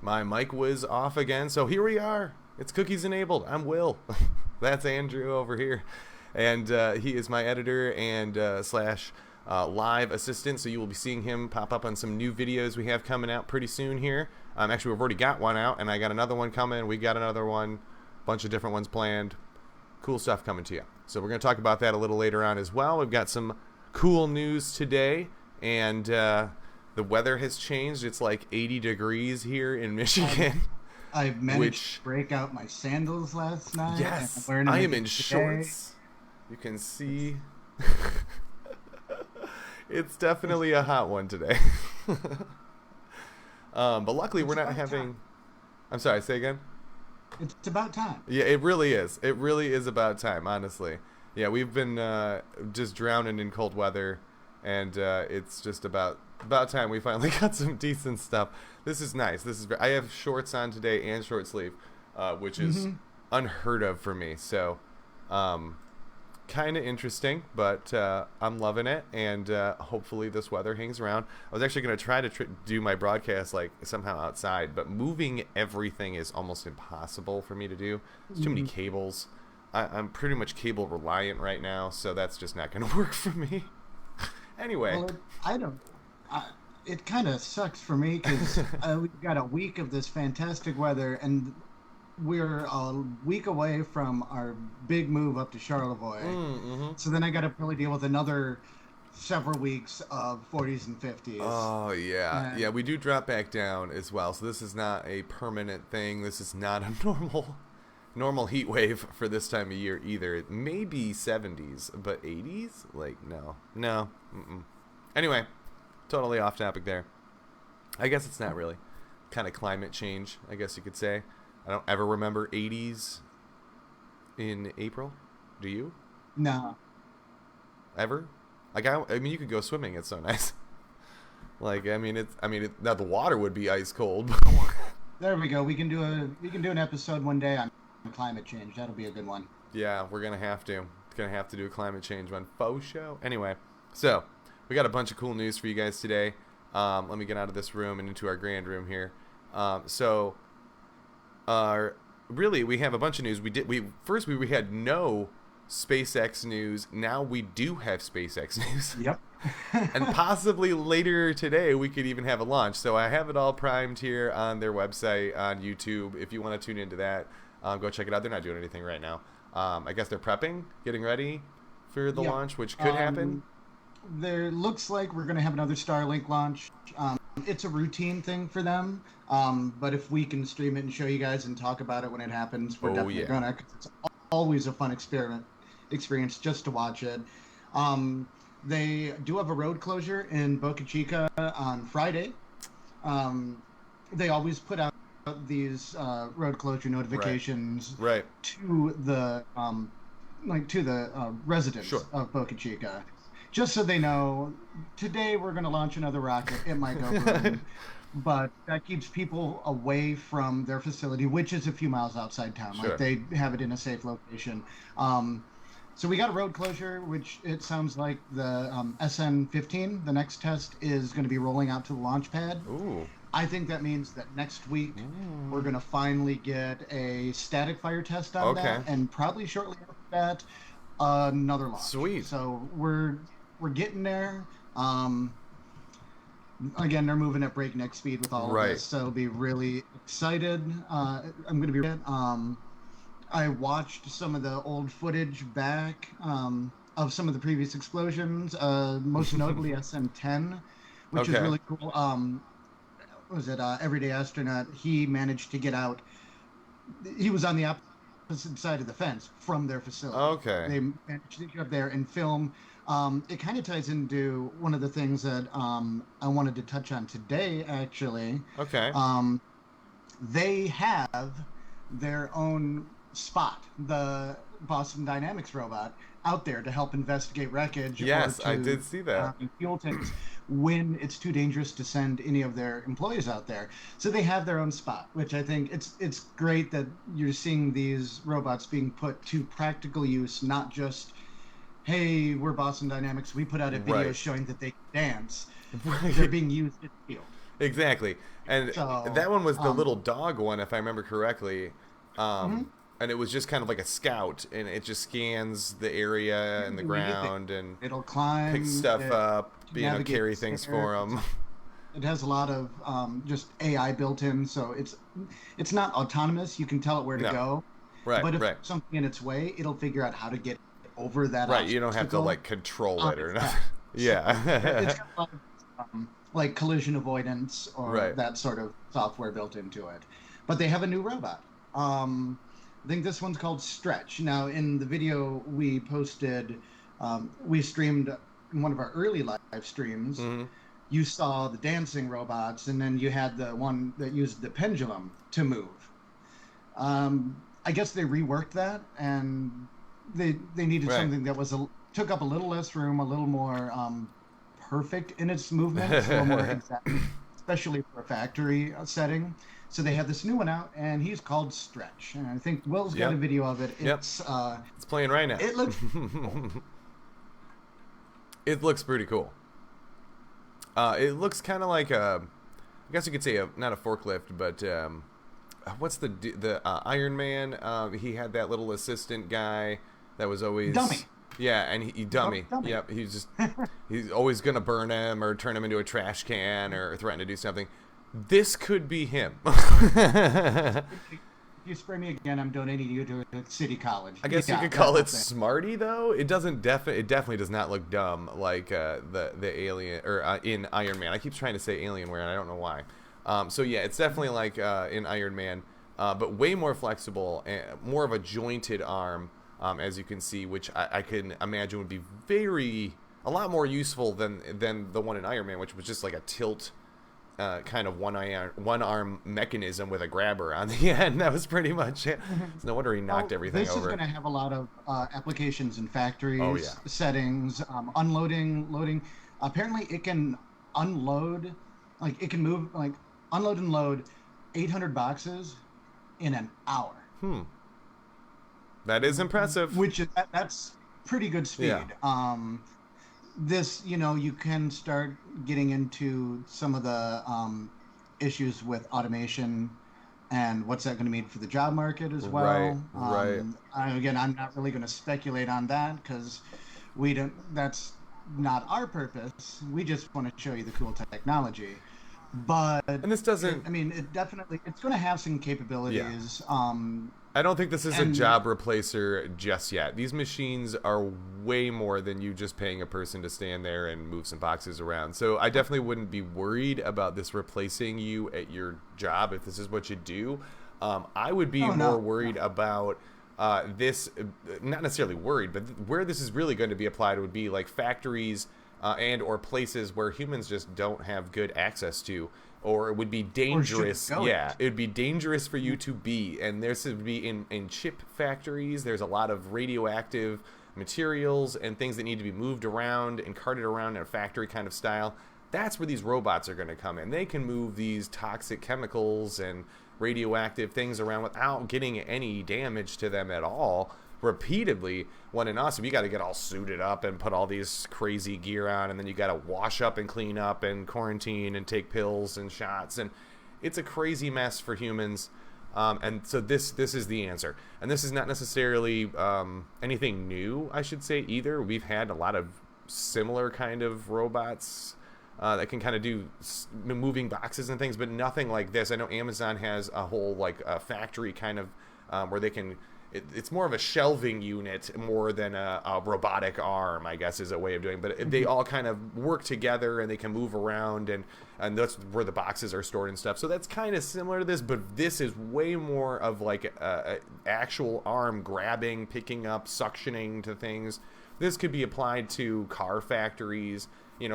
My mic was off again, so here we are. It's cookies enabled. I'm Will. That's Andrew over here, and he is my editor and slash live assistant. So you will be seeing him pop up on some new videos we have coming out pretty soon here. Actually, we've already got one out, and I got another one coming. We got another one, bunch of different ones planned. Cool stuff coming to you. So we're going to talk about that a little later on as well. We've got some cool news today, and the weather has changed. It's like 80 degrees here in Michigan. I managed to break out my sandals last night. Yes, I am in shorts. You can see. It's definitely a hot one today. But luckily we're not having... I'm sorry, say again? It's about time. Yeah, it really is. It really is about time, honestly. Yeah, we've been just drowning in cold weather, and it's just about time we finally got some decent stuff. This is nice. I have shorts on today and short sleeve, which is unheard of for me. So, kind of interesting, but I'm loving it, and hopefully this weather hangs around. I was actually going to try to do my broadcast like somehow outside, but moving everything is almost impossible for me to do. There's too many cables. I'm pretty much cable reliant right now, so that's just not going to work for me. Anyway. Well, it kind of sucks for me because we've got a week of this fantastic weather, and we're a week away from our big move up to Charlevoix. So then I got to probably deal with another several weeks of 40s and 50s. Oh, yeah. Yeah, we do drop back down as well. So this is not a permanent thing. This is not a normal heat wave for this time of year either. It may be 70s, but 80s? Like, no. Anyway, totally off topic there. I guess it's not really. Kind of climate change, I guess you could say. I don't ever remember 80s in April. Do you? No. Ever? Like, I mean, you could go swimming. It's so nice. Like, now the water would be ice cold. There we go. We can do an episode one day on climate change. That'll be a good one. Yeah, we're gonna have to. Gonna have to do a climate change one. Faux show. Anyway, so we got a bunch of cool news for you guys today. Let me get out of this room and into our grand room here. Really, we have a bunch of news. We had no SpaceX news. Now we do have SpaceX news. Yep. And possibly later today we could even have a launch. So I have it all primed here on their website on YouTube. If you want to tune into that, go check it out. They're not doing anything right now. I guess they're prepping, getting ready for the launch, which could happen. There looks like we're going to have another Starlink launch. It's a routine thing for them, but if we can stream it and show you guys and talk about it when it happens, we're definitely gonna. 'Cause it's always a fun experience just to watch it. They do have a road closure in Boca Chica on Friday. They always put out these road closure notifications to the residents of Boca Chica. Just so they know, today we're going to launch another rocket. It might go boom. But that keeps people away from their facility, which is a few miles outside town. Like, they have it in a safe location. So we got a road closure, which it sounds like the SN-15, the next test, is going to be rolling out to the launch pad. Ooh. I think that means that next week we're going to finally get a static fire test on that. And probably shortly after that, another launch. Sweet. So we're getting there. Again, they're moving at breakneck speed with all of this, so I'll be really excited. I'm going to be. I watched some of the old footage back of some of the previous explosions, most notably SM-10, which is really cool. Was it Everyday Astronaut? He managed to get out. He was on the opposite side of the fence from their facility. They managed to get up there and film. It kind of ties into one of the things that I wanted to touch on today, actually. They have their own spot. The Boston Dynamics robot out there to help investigate wreckage Yes, or I to did see that. fuel tanks when it's too dangerous to send any of their employees out there. So they have their own spot, which I think it's great that you're seeing these robots being put to practical use, not just, hey, we're Boston Dynamics, we put out a video Right. showing that they can dance. They're being used in the field. Exactly. And So, that one was the little dog one, if I remember correctly. mhm. And it was just kind of like a scout, and it just scans the area and the Anything. ground and It'll climb, picks stuff up, navigate carry the things stairs. for them. It has a lot of just AI built in, so it's not autonomous. You can tell it where to No. go, Right, but if right. there's something in its way, it'll figure out how to get over that Right, you don't have to obstacle like control it or its nothing. back. Yeah. It's got a lot of like collision avoidance or Right. that sort of software built into it. But they have a new robot. I think this one's called Stretch. Now, in the video we posted, we streamed in one of our early live streams. Mhm. You saw the dancing robots, and then you had the one that used the pendulum to move. I guess they reworked that, and they needed Right. something that took up a little less room, a little more perfect in its movements, a little more exact, especially for a factory setting. So they have this new one out, and he's called Stretch. And I think Will's got Yep. a video of it. Yep. It's playing right now. It looks It looks pretty cool. It looks kind of like I guess you could say not a forklift, but what's the Iron Man? He had that little assistant guy that was always Dummy. Yeah, and he dummy. Dummy. Yep, he's always gonna burn him or turn him into a trash can or threaten to do something. This could be him. If you spray me again, I'm donating you to a city college. I guess Yeah, you could call it that's Smarty, though. It doesn't it definitely does not look dumb like the alien or in Iron Man. I keep trying to say Alienware, and I don't know why. So yeah, it's definitely like in Iron Man, but way more flexible and more of a jointed arm, as you can see, which I can imagine would be a lot more useful than the one in Iron Man, which was just like a tilt. Kind of one arm mechanism with a grabber on the end. That was pretty much it. It's no wonder he knocked everything this over. is going to have a lot of applications in factories, Oh, yeah. settings, unloading, loading. Apparently, it can unload, like it can move, like unload and load 800 boxes in an hour. That is impressive. Which is that's pretty good speed. Yeah. This, you can start getting into some of the issues with automation and what's that going to mean for the job market as well. Right. Again, I'm not really going to speculate on that because that's not our purpose. We just want to show you the cool technology. But And this doesn't. it's going to have some capabilities. I don't think this is a and- job replacer just yet. These machines are way more than you just paying a person to stand there and move some boxes around. So I definitely wouldn't be worried about this replacing you at your job if this is what you do. I would be more worried about this, not necessarily worried, but where this is really going to be applied would be like factories and or places where humans just don't have good access to. Or it would be dangerous. Yeah, it would be dangerous for you to be. And this would be in chip factories. There's a lot of radioactive materials and things that need to be moved around and carted around in a factory kind of style. That's where these robots are going to come in. They can move these toxic chemicals and radioactive things around without getting any damage to them at all. Repeatedly, when in us, you got to get all suited up and put all these crazy gear on, and then you got to wash up and clean up and quarantine and take pills and shots, and it's a crazy mess for humans. And so this is the answer, and this is not necessarily anything new, I should say, either. We've had a lot of similar kind of robots that can kind of do moving boxes and things, but nothing like this. I know Amazon has a whole like factory kind of where they can. It's more of a shelving unit more than a robotic arm, I guess, is a way of doing it. But they all kind of work together and they can move around, and that's where the boxes are stored and stuff. So that's kind of similar to this, but this is way more of like a actual arm grabbing, picking up, suctioning to things. This could be applied to car factories,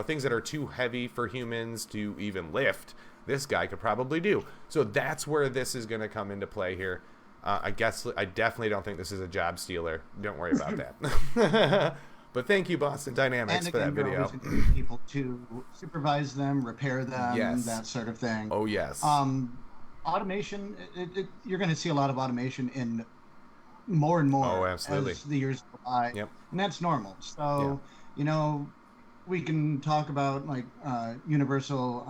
things that are too heavy for humans to even lift. This guy could probably do. So that's where this is going to come into play here. I guess I definitely don't think this is a job stealer. Don't worry about that. But thank you, Boston Dynamics, And for that again, you're video. always going to need people to supervise them, repair them, Yes. that sort of thing. Oh, yes. Automation, you're going to see a lot of automation in more and more absolutely. as the years go by. Yep. And that's normal. So, you know, we can talk about like universal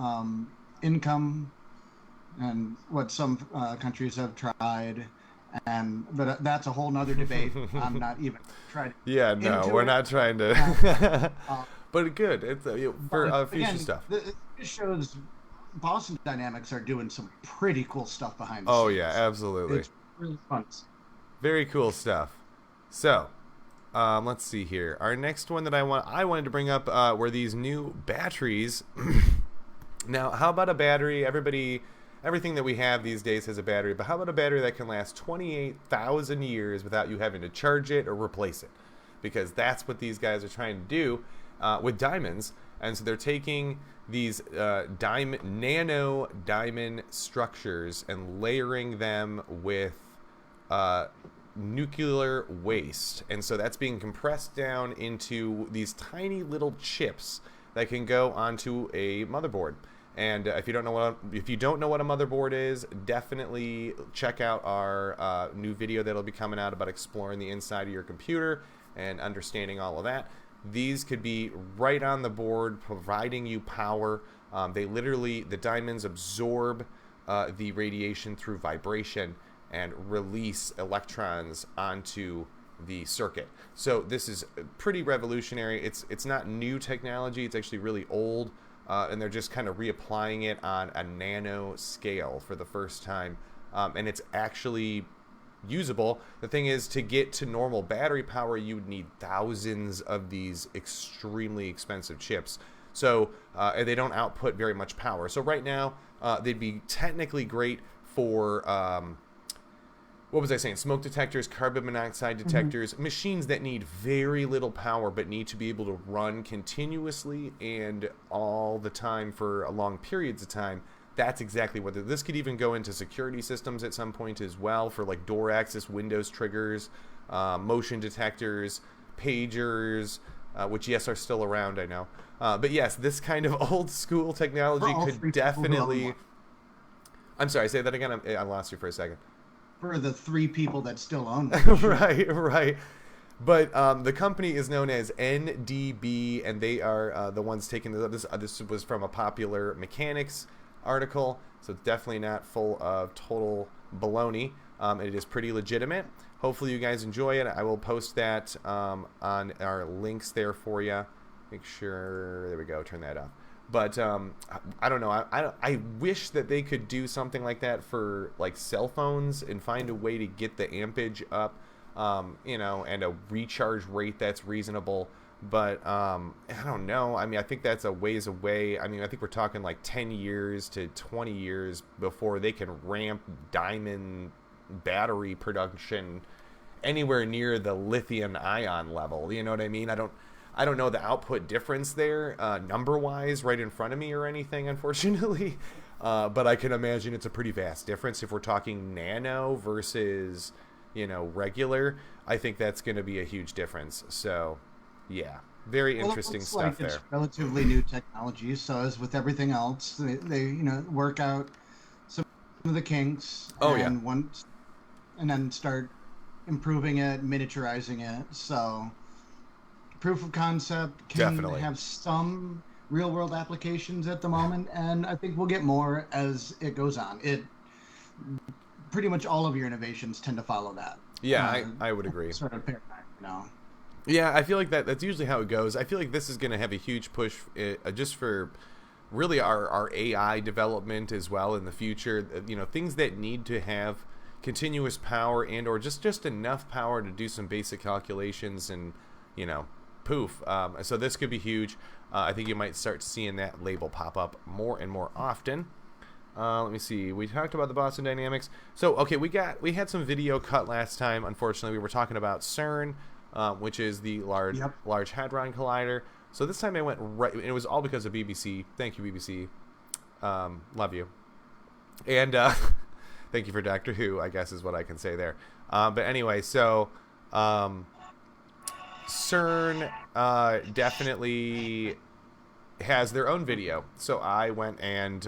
income and what some countries have tried, but that's a whole nother debate. I'm not even trying. Yeah, no, we're not trying to. But good, it's for future stuff. This shows Boston Dynamics are doing some pretty cool stuff behind the scenes. Oh yeah, absolutely. It's really fun. Very cool stuff. So, let's see here. Our next one that I wanted to bring up were these new batteries. Now, how about a battery? Everything that we have these days has a battery, but how about a battery that can last 28,000 years without you having to charge it or replace it? Because that's what these guys are trying to do with diamonds. And so they're taking these nano diamond structures and layering them with nuclear waste. And so that's being compressed down into these tiny little chips that can go onto a motherboard. And if you don't know what a motherboard is, definitely check out our new video that'll be coming out about exploring the inside of your computer and understanding all of that. These could be right on the board, providing you power. The diamonds absorb the radiation through vibration and release electrons onto the circuit. So this is pretty revolutionary. It's not new technology. It's actually really old. And they're just kind of reapplying it on a nano scale for the first time. And it's actually usable. The thing is, to get to normal battery power, you would need thousands of these extremely expensive chips. So and they don't output very much power. So right now, they'd be technically great for what was I saying? Smoke detectors, carbon monoxide detectors, machines that need very little power but need to be able to run continuously and all the time for long periods of time. That's exactly what this could even go into security systems at some point as well, for like door access, Windows triggers, motion detectors, pagers, which yes are still around, I know. But yes, this kind of old school technology could definitely. I'm sorry, say that again. I lost you for a second. For the 3 people that still own them. Right. But the company is known as NDB, and they are the ones taking this. This was from a Popular Mechanics article, so it's definitely not full of total baloney. It is pretty legitimate. Hopefully you guys enjoy it. I will post that on our links there for you. Make sure, there we go, turn that off. But I don't know. I wish that they could do something like that for like cell phones and find a way to get the ampage up, and a recharge rate that's reasonable. But I don't know. I mean, I think that's a ways away. I mean, I think we're talking like 10 years to 20 years before they can ramp diamond battery production anywhere near the lithium ion level. You know what I mean? I don't know the output difference there, number-wise, right in front of me or anything, unfortunately. But I can imagine it's a pretty vast difference. If we're talking nano versus, regular, I think that's going to be a huge difference. So, yeah, very interesting stuff there. It's relatively new technology, so as with everything else, they work out some of the kinks. And then start improving it, miniaturizing it. So proof of concept can have some real world applications at the moment, and I think we'll get more as it goes on. Pretty much all of your innovations tend to follow that. Yeah, I would agree. Sort of paradigm, Yeah, I feel like that's usually how it goes. I feel like this is going to have a huge push just for really our AI development as well in the future. Things that need to have continuous power and or just enough power to do some basic calculations and, poof. So this could be huge. I think you might start seeing that label pop up more and more often. Let me see. We talked about the Boston Dynamics. So, okay, we had some video cut last time. Unfortunately, we were talking about CERN, which is the Large Hadron Collider. So this time I went right. It was all because of BBC. Thank you, BBC. Love you. And Thank you for Doctor Who, I guess is what I can say there. But anyway, so CERN definitely has their own video. So I went and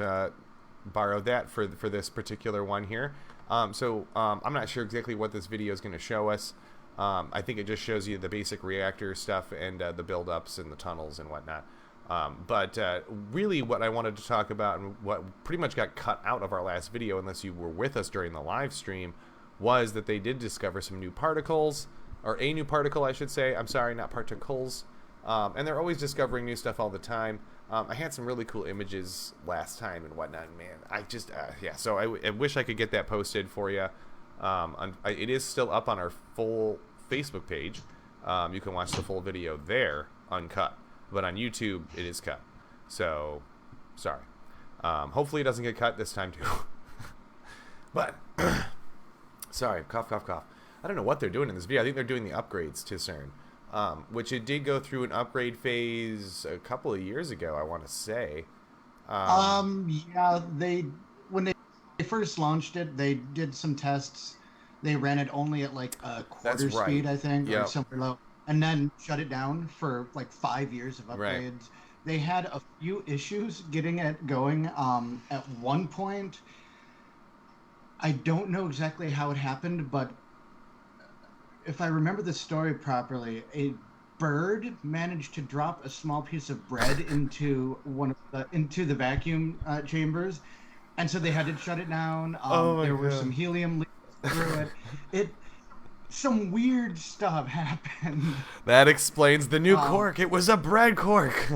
borrowed that for this particular one here. I'm not sure exactly what this video is going to show us. I think it just shows you the basic reactor stuff and the buildups and the tunnels and whatnot. But really what I wanted to talk about, and what pretty much got cut out of our last video, unless you were with us during the live stream, was that they did discover some new particles, or a new particle, I should say. I'm sorry, not particles. And they're always discovering new stuff all the time. I had some really cool images last time and whatnot. Man, I just, yeah, so I wish I could get that posted for you. It is still up on our full Facebook page. You can watch the full video there, uncut. But on YouTube, it is cut. So, sorry. Hopefully it doesn't get cut this time, too. But, sorry, cough, cough, cough. I don't know what they're doing in this video. I think they're doing the upgrades to CERN. Which it did go through an upgrade phase a couple of years ago, I want to say. Yeah, when they first launched it, they did some tests. They ran it only at like a quarter speed, I think, or somewhere low, and then shut it down for like 5 years of upgrades. Right. They had a few issues getting it going. At one point, I don't know exactly how it happened, but if I remember the story properly, a bird managed to drop a small piece of bread into the vacuum chambers, and so they had to shut it down. There were some helium leaks through it. Some weird stuff happened. That explains the new cork. It was a bread cork.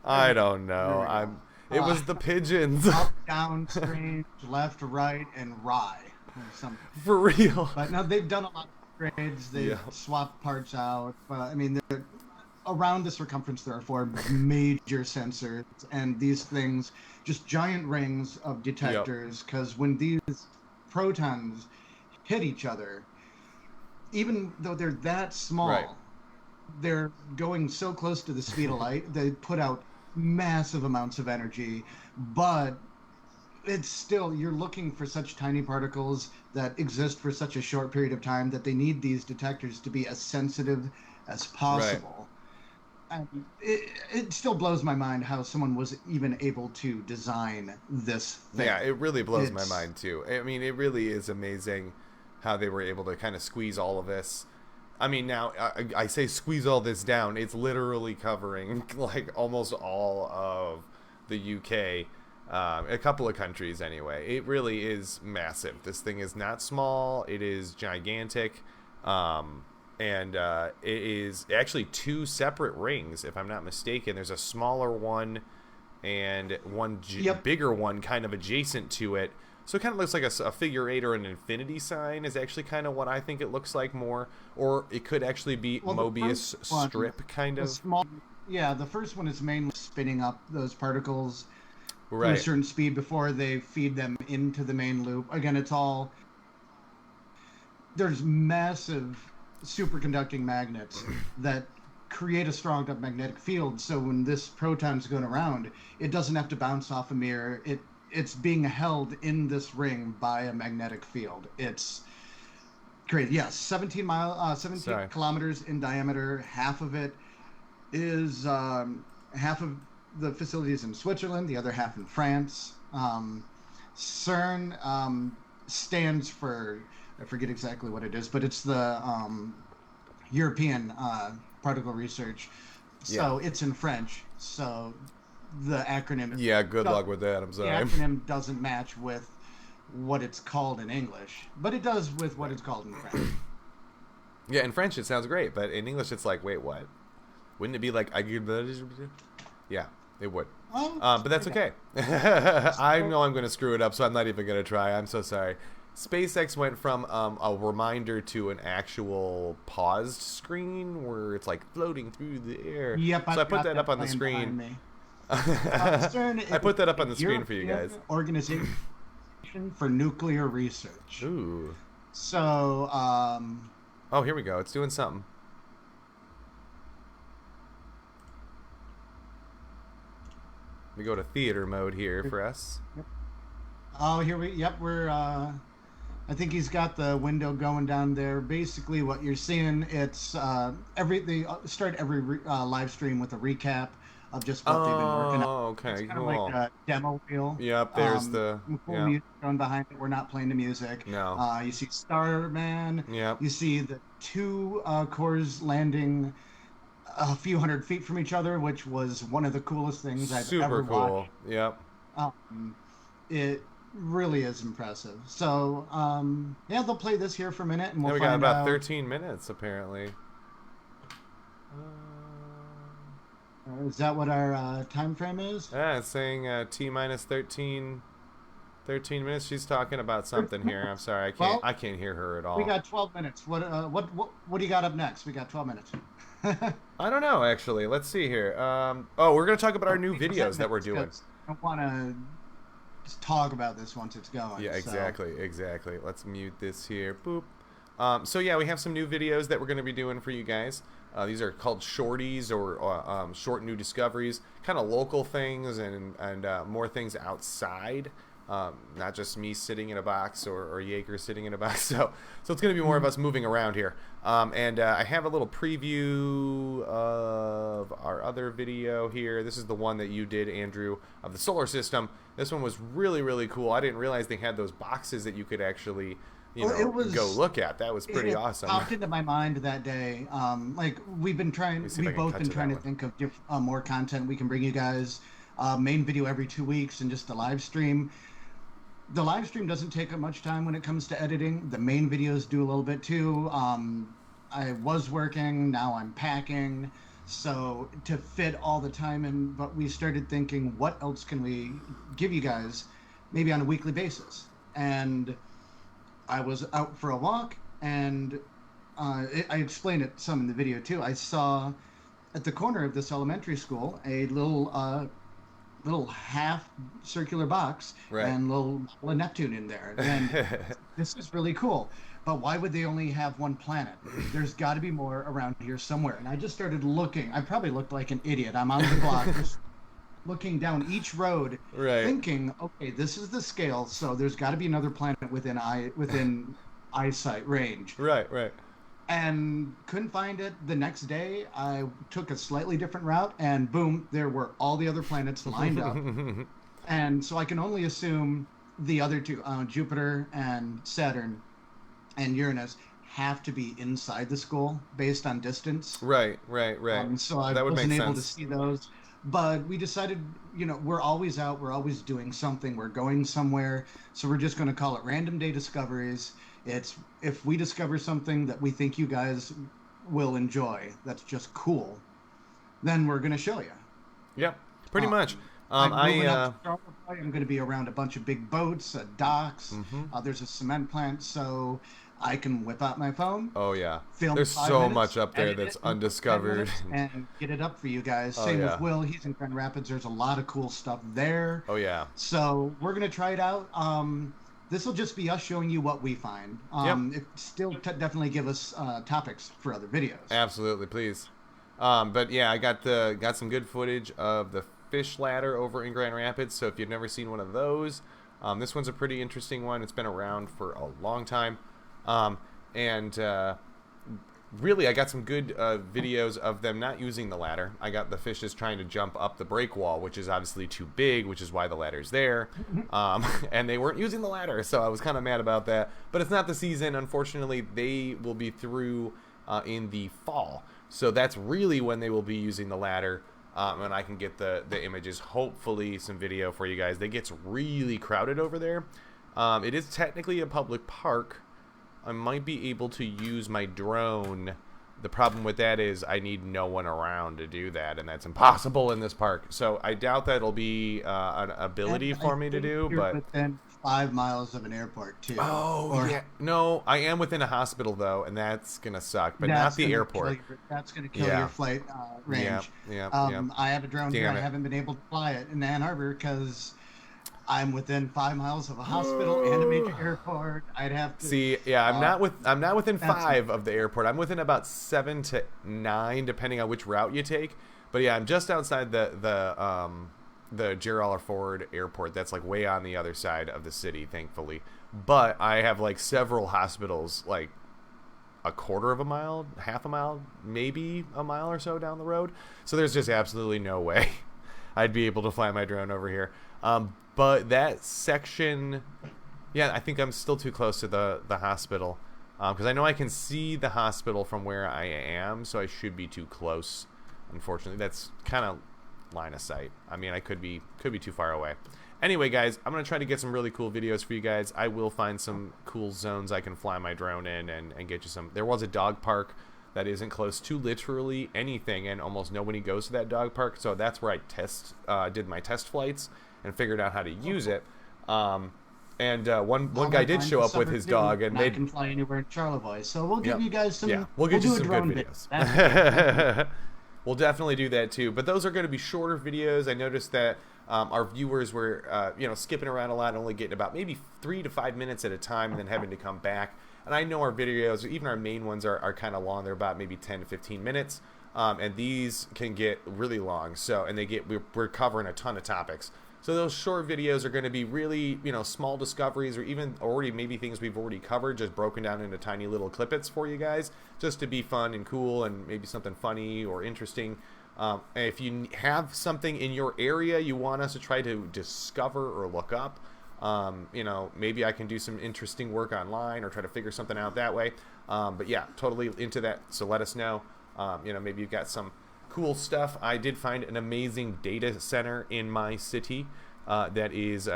I don't know. It was the pigeons. Up, down, strange, left, right, and rye. For real. But no, they've done a lot of upgrades. They've swapped parts out. But I mean, around the circumference, there are 4 major sensors, and these things, just giant rings of detectors. Because when these protons hit each other, even though they're that small, they're going so close to the speed of light. They put out massive amounts of energy, but it's still, you're looking for such tiny particles that exist for such a short period of time that they need these detectors to be as sensitive as possible. Right. And it still blows my mind how someone was even able to design this thing. Yeah, it really blows my mind too. I mean, it really is amazing how they were able to kind of squeeze all of this. I mean, now I say squeeze all this down. It's literally covering like almost all of the UK. A couple of countries anyway. It really is massive. This thing is not small. It is gigantic. And it is actually 2 separate rings, if I'm not mistaken. There's a smaller one and one bigger one kind of adjacent to it. So it kind of looks like a figure 8 or an infinity sign is actually kind of what I think it looks like more. Or it could actually be Mobius strip kind of. The first one is mainly spinning up those particles to a certain speed before they feed them into the main loop. Again, there's massive superconducting magnets that create a strong enough magnetic field, so when this proton's going around, it doesn't have to bounce off a mirror. It's being held in this ring by a magnetic field. It's crazy. Yes, 17 kilometers in diameter. Half of it is half of the facilities in Switzerland, the other half in France. CERN stands for, I forget exactly what it is, but it's the European Particle Research. So it's in French. So the acronym... Yeah, good luck with that. I'm sorry. The acronym doesn't match with what it's called in English, but it does with what it's called in French. Yeah, in French it sounds great, but in English it's like, wait, what? Wouldn't it be like... Yeah. It would. But that's okay. I know I'm going to screw it up, so I'm not even going to try. I'm so sorry. SpaceX went from a reminder to an actual paused screen where it's like floating through the air. Yep, so I put that up on the screen. I put that up on the screen for you guys. Organization for Nuclear Research. Ooh. So, oh, here we go. It's doing something. We go to theater mode here for us. Yep. Oh, here we. Yep, we're. I think he's got the window going down there. Basically, what you're seeing, it's they start every live stream with a recap of just what they've been working on. Oh, It's okay, kind of like cool. a demo reel. Yep, there's the, Some cool yep, music going behind it. We're not playing the music. no, You see Starman. yep, You see the two cores landing a few hundred feet from each other, which was one of the coolest things I've super ever cool. watched. Yep. Um, it really is impressive. So, yeah, they'll play this here for a minute and And we'll we got find about out. 13 minutes apparently. Is that what our time frame is? Yeah, it's saying T minus 13 minutes. She's talking about 13 something here. I'm minutes. sorry, Well, I can't hear her at we all. got 12 minutes. What do you got up next? We got 12 minutes. I don't know actually. Let's see here. Oh, we're gonna talk about our new Okay, 10 videos that we're minutes doing. because I don't want to just talk about this once it's going. Yeah, So, exactly, exactly. Let's mute this here. Boop. So yeah, we have some new videos that we're going to be doing for you guys. These are called shorties or short new discoveries, kind of local things and more things outside. Not just me sitting in a box or Jaeger sitting in a box. So it's going to be more of us moving around here. And I have a little preview of our other video here. This is the one that you did, Andrew, of the solar system. This one was really, really cool. I didn't realize they had those boxes that you could actually, it was. go look at. That was pretty It awesome. popped into my mind that day. Like we've been Let me trying, see if I we've can both cut been to trying that to one. think of more content we can bring you guys. Main video every 2 weeks and just a live stream. The live stream doesn't take up much time when it comes to editing. The main videos do a little bit too. I was working, now I'm packing. So to fit all the time in, but we started thinking, what else can we give you guys maybe on a weekly basis? And I was out for a walk and I explained it some in the video too. I saw at the corner of this elementary school a little half circular box Right. and little Neptune in there. And this is really cool. But why would they only have one planet? There's got to be more around here somewhere. And I just started looking. I probably looked like an idiot. I'm on the block, just looking down each road, Right. thinking, okay, this is the scale. So there's got to be another planet within eyesight range. Right. Right. And couldn't find it. The next day, I took a slightly different route, and boom, there were all the other planets lined up. And so I can only assume the other two, Jupiter and Saturn and Uranus, have to be inside the school based on distance. Right. Right. Right. So I That would make wasn't able to sense. see those. But we decided, we're always out, we're always doing something, we're going somewhere. So we're just going to call it Random Day Discoveries. It's if we discover something that we think you guys will enjoy, that's just cool, then we're going to show you. Yep. Pretty Uh, much. I'm moving up to Charlotte. I'm going to be around a bunch of big boats, docks. Mhm. There's a cement plant, so I can whip out my phone, Oh yeah. film There's 5 so minutes, much up there edit that's it in 10 undiscovered. minutes, and get it up for you guys. Oh, Same yeah. with Will. He's in Grand Rapids. There's a lot of cool stuff there. Oh yeah. So we're going to try it out. This will just be us showing you what we find. It still definitely give us topics for other videos. Absolutely, please. But yeah, I got some good footage of the fish ladder over in Grand Rapids. So if you've never seen one of those, this one's a pretty interesting one. It's been around for a long time, and really, I got some good videos of them not using the ladder. I got the fishes trying to jump up the break wall, which is obviously too big, which is why the ladder's there. And they weren't using the ladder, so I was kind of mad about that. But it's not the season. Unfortunately, they will be through in the fall. So that's really when they will be using the ladder. And I can get the images, hopefully some video for you guys. It gets really crowded over there. It is technically a public park. I might be able to use my drone. The problem with that is I need no one around to do that, and that's impossible in this park. So I doubt that'll be an ability And for I me to think do. you're But within 5 miles of an airport too. oh yeah, no, I am within a hospital though, and that's gonna suck. But not the airport. That's going to kill Yeah. your flight range. Yeah. I have a drone here. Damn I it. haven't been able to fly it in Ann Arbor because I'm within 5 miles of a hospital and a major airport. I'd have to See, yeah, I'm not within that's- 5 of the airport. I'm within about 7 to 9, depending on which route you take. But yeah, I'm just outside the Gerald R. Ford Airport. That's like way on the other side of the city, thankfully. But I have like several hospitals, like a quarter of a mile, half a mile, maybe a mile or so down the road. So there's just absolutely no way I'd be able to fly my drone over here. But that section, yeah, I think I'm still too close to the hospital, because I know I can see the hospital from where I am, so I should be too close. Unfortunately, that's kind of line of sight. I mean, I could be too far away. Anyway, guys, I'm going to try to get some really cool videos for you guys. I will find some cool zones I can fly my drone in and get you some. There was a dog park that isn't close to literally anything, and almost nobody goes to that dog park, so that's where I did my test flights and figured out how to use it. One guy did show up with his dog, and they can fly anywhere in Charlevoix. So we'll give you guys some. Yeah, we'll get you some good videos. We'll definitely do that too. But those are going to be shorter videos. I noticed that our viewers were, skipping around a lot, only getting about maybe 3 to 5 minutes at a time, and then having to come back. And I know our videos, even our main ones, are kind of long. They're about maybe 10 to 15 minutes, and these can get really long. So, and we're covering a ton of topics. So those short videos are going to be really, small discoveries, or even already maybe things we've already covered, just broken down into tiny little clippets for you guys, just to be fun and cool, and maybe something funny or interesting. If you have something in your area you want us to try to discover or look up, maybe I can do some interesting work online or try to figure something out that way. But yeah, totally into that. So let us know. Maybe you've got some cool stuff. I did find an amazing data center in my city that used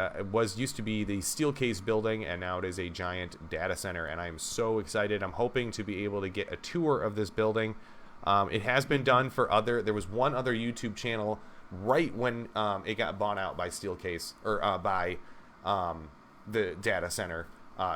to be the Steelcase building, and now it is a giant data center, and I'm so excited. I'm hoping to be able to get a tour of this building. It has been done there was one other YouTube channel right when it got bought out by Steelcase, or by the data center,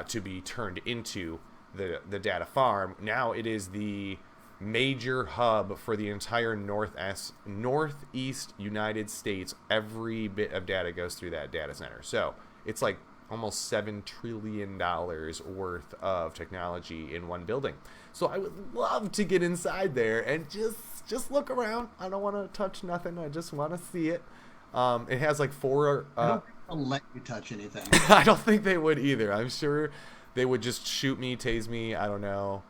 to be turned into the data farm. Now it is the major hub for the entire northeast United States. Every bit of data goes through that data center. So it's like almost $7 trillion worth of technology in one building. So I would love to get inside there and just look around. I don't want to touch nothing. I just want to see it. It has like 4... I don't think they'll let you touch anything. I don't think they would either. I'm sure they would just shoot me, tase me. I don't know.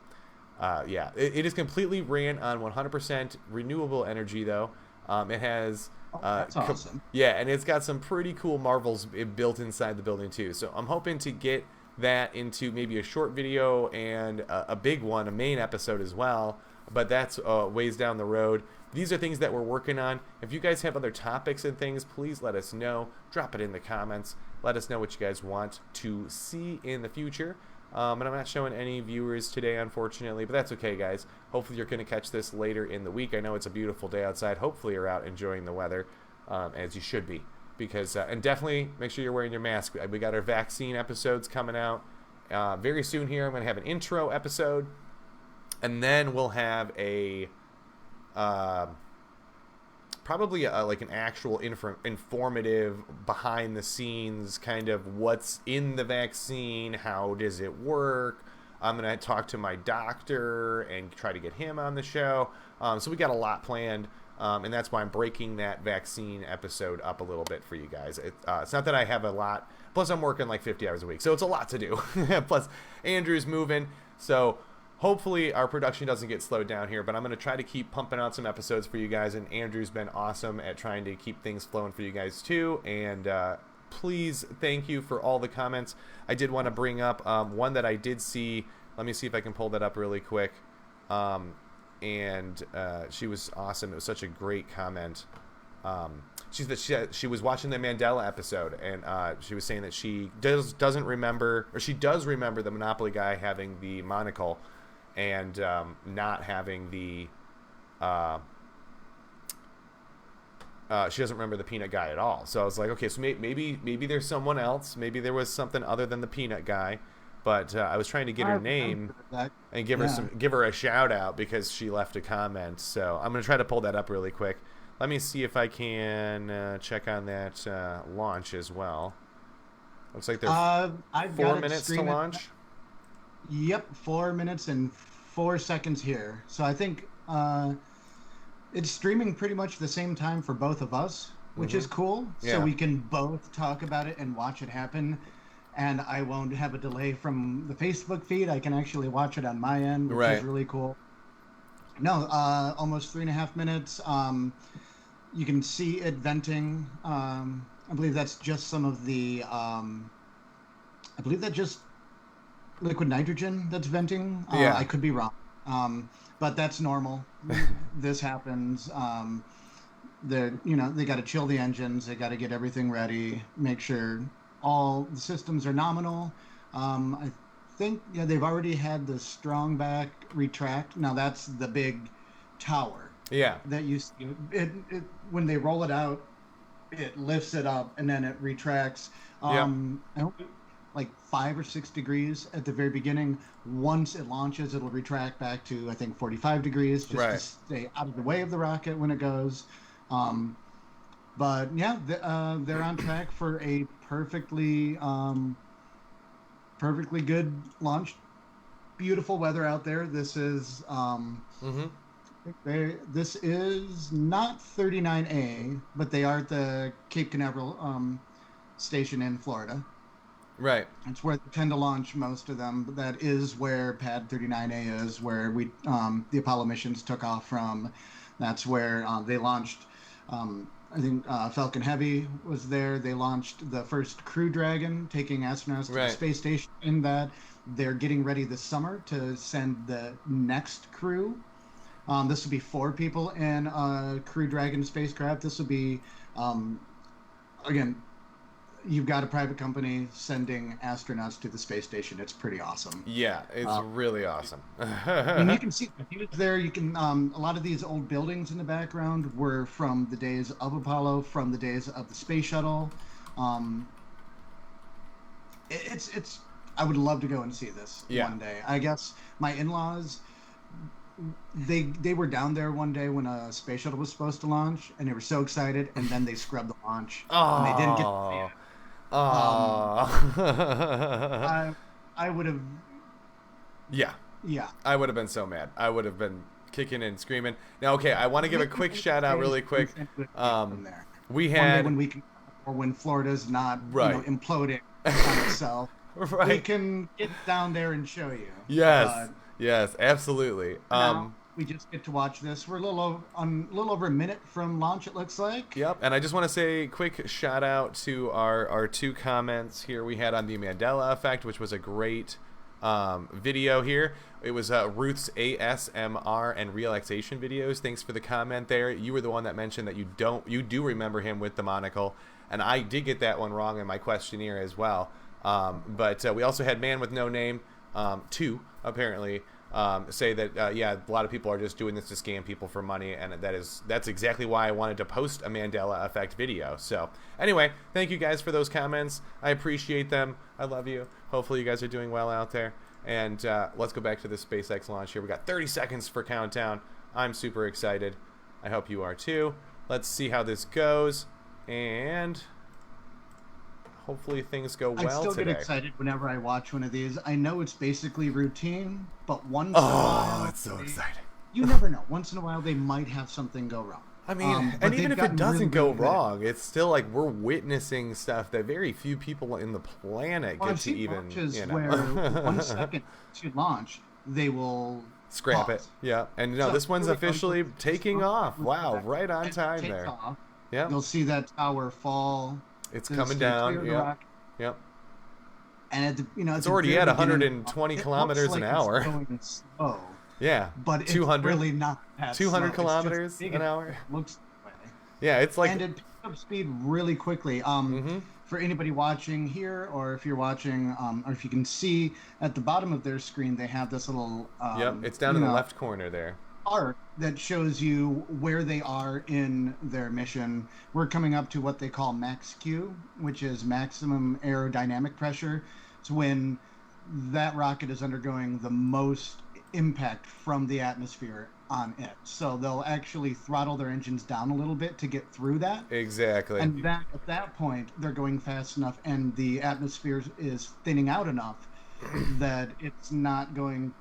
It is completely ran on 100% renewable energy, though. It has... that's awesome. Yeah, and it's got some pretty cool marvels built inside the building, too. So I'm hoping to get that into maybe a short video and a big one, a main episode as well. But that's ways down the road. These are things that we're working on. If you guys have other topics and things, please let us know. Drop it in the comments. Let us know what you guys want to see in the future. And I'm not showing any viewers today, unfortunately, but that's okay, guys. Hopefully you're going to catch this later in the week. I know it's a beautiful day outside. Hopefully you're out enjoying the weather, as you should be. Because and definitely make sure you're wearing your mask. We got our vaccine episodes coming out very soon here. I'm going to have an intro episode, and then we'll have a probably like an actual informative behind the scenes kind of what's in the vaccine, how does it work. I'm going to talk to my doctor and try to get him on the show. So we got a lot planned, and that's why I'm breaking that vaccine episode up a little bit for you guys. It's not that I have a lot, plus I'm working like 50 hours a week, so it's a lot to do. Plus Andrew's moving, so hopefully our production doesn't get slowed down here, but I'm going to try to keep pumping out some episodes for you guys, and Andrew's been awesome at trying to keep things flowing for you guys too. And please, thank you for all the comments. I did want to bring up one that I did see. Let me see if I can pull that up really quick. She was awesome. It was such a great comment. She was watching the Mandela episode, and she was saying that she doesn't remember, or she does remember the Monopoly guy having the monocle, and not having the she doesn't remember the peanut guy at all. So I was like, okay, so maybe there's someone else. Maybe there was something other than the peanut guy. But I was trying to get her name and give her a shout out because she left a comment. So I'm gonna try to pull that up really quick. Let me see if I can check on that launch as well. Looks like there's 4 minutes to launch. Yep, 4 minutes and 4 seconds here. So I think it's streaming pretty much the same time for both of us. which is cool. Yeah. So we can both talk about it and watch it happen. And I won't have a delay from the Facebook feed. I can actually watch it on my end, which is really cool. No, almost 3.5 minutes. You can see it venting. I believe that's just some of the. I believe that's just liquid nitrogen that's venting. Yeah. I could be wrong, but that's normal. This happens. They got to chill the engines. They got to get everything ready. Make sure all the systems are nominal. I think they've already had the strong back retract. Now that's the big tower. Yeah. That you see it when they roll it out, it lifts it up and then it retracts. I hope like 5 or 6 degrees at the very beginning. Once it launches, it'll retract back to I think 45 degrees just to stay out of the way of the rocket when it goes. But yeah, they're on track for a perfectly good launch. Beautiful weather out there. This is this is not 39A, but they are at the Cape Canaveral station in Florida. Right. It's where they tend to launch most of them. But that is where Pad 39A is, where the Apollo missions took off from. That's where they launched. I think Falcon Heavy was there. They launched the first Crew Dragon, taking astronauts to the space station. In that, they're getting ready this summer to send the next crew. This will be 4 people in a Crew Dragon spacecraft. This will be, again, you've got a private company sending astronauts to the space station. It's pretty awesome. Yeah, it's really awesome. And you can see the views there. You can a lot of these old buildings in the background were from the days of Apollo, from the days of the space shuttle. It's. I would love to go and see this one day. I guess my in-laws, they were down there one day when a space shuttle was supposed to launch, and they were so excited, and then they scrubbed the launch, and they didn't get to see it. I would have. Yeah. I would have been so mad. I would have been kicking and screaming. Now, okay, I want to give a quick shout out, really quick. We had when Florida's not imploding on itself. We can get down there and show you. Yes, absolutely. We just get to watch this. We're a little over a minute from launch, it looks like. Yep, and I just want to say a quick shout out to our 2 comments here we had on the Mandela Effect, which was a great video here. It was Ruth's ASMR and relaxation videos. Thanks for the comment there. You were the one that mentioned that you do remember him with the monocle, and I did get that one wrong in my questionnaire as well. But we also had Man with No Name 2 apparently. Say that a lot of people are just doing this to scam people for money, and that's exactly why I wanted to post a Mandela Effect video. So anyway, thank you guys for those comments. I appreciate them. I love you. Hopefully you guys are doing well out there. And let's go back to the SpaceX launch here. We got 30 seconds for countdown. I'm super excited. I hope you are too. Let's see how this goes, and hopefully things go well today. I still get excited whenever I watch one of these. I know it's basically routine, but once in a while... it's so exciting. You never know. Once in a while, they might have something go wrong. I mean, and even if it doesn't go wrong, it's still like we're witnessing stuff that very few people in the planet get to even, where 1 second to launch, they will scrap it. Yeah, and this one's officially taking off. Wow, right on time there. Yeah, you'll see that tower fall. It's coming down. Yep. And it's already at 120 kilometers an hour. It's going slow. Yeah, but it's 200, really not that 200 slow. kilometers an hour. It looks that way. Yeah, it's like, and it picks up speed really quickly. For anybody watching here, or if you're watching, or if you can see at the bottom of their screen, they have this little. It's down in the left corner there. Arc that shows you where they are in their mission. We're coming up to what they call max Q, which is maximum aerodynamic pressure. It's when that rocket is undergoing the most impact from the atmosphere on it. So they'll actually throttle their engines down a little bit to get through that. Exactly. And at that point, they're going fast enough and the atmosphere is thinning out enough that it's not going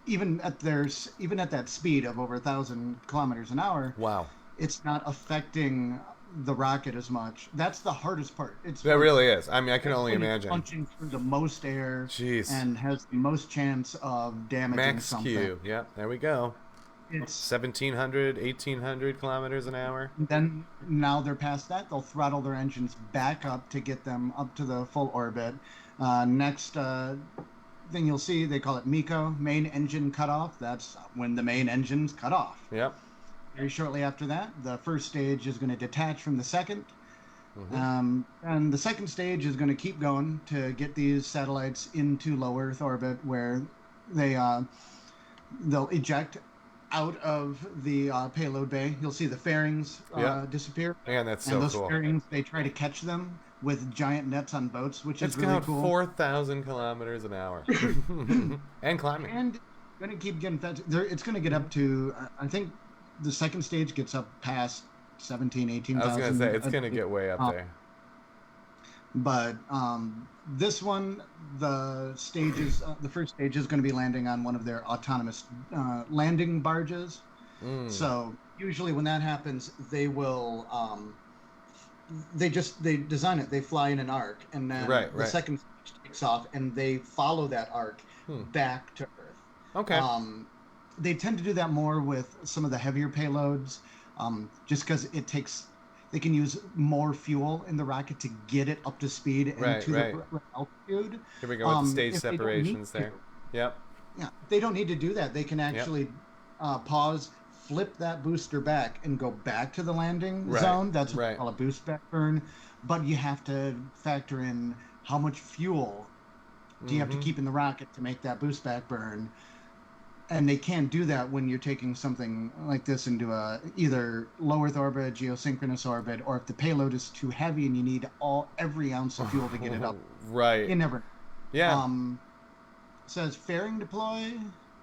even at that speed of over 1,000 kilometers an hour. Wow. It's not affecting the rocket as much. That's the hardest part. It's That like really is. I mean, I can only when it's imagine. punching through the most air Jeez. and has the most chance of damaging Max something. Q. Yep, there we go. It's 1700, 1800 kilometers an hour. then now they're past that. They'll throttle their engines back up to get them up to the full orbit. Next thing you'll see, they call it MECO, main engine cutoff. That's when the main engine's cut off. Yep. Very shortly after that, the first stage is going to detach from the second. And the second stage is going to keep going to get these satellites into low Earth orbit, where they'll eject out of the payload bay. You'll see the fairings disappear. Man, that's so and those cool. fairings, they try to catch them with giant nets on boats, which is really It's cool. going 4,000 kilometers an hour. And climbing. And going to keep getting faster. It's going to get up to, I think the second stage gets up past 17, 18,000. I was going to say, it's going to get way up there. But this one, the first stage is going to be landing on one of their autonomous landing barges. So usually when that happens, they will, they design it. They fly in an arc, and then the second stage takes off, and they follow that arc back to Earth. Okay. They tend to do that more with some of the heavier payloads, just because they can use more fuel in the rocket to get it up to speed and to the altitude. Here we go with the stage separations there. Yep. Yeah, they don't need to do that. They can actually pause, flip that booster back, and go back to the landing zone. That's what we call a boost back burn. But you have to factor in how much fuel do you have to keep in the rocket to make that boost back burn. And they can't do that when you're taking something like this into either low Earth orbit, geosynchronous orbit, or if the payload is too heavy and you need every ounce of fuel to get it up. Right. You never. Yeah. Says fairing deploy.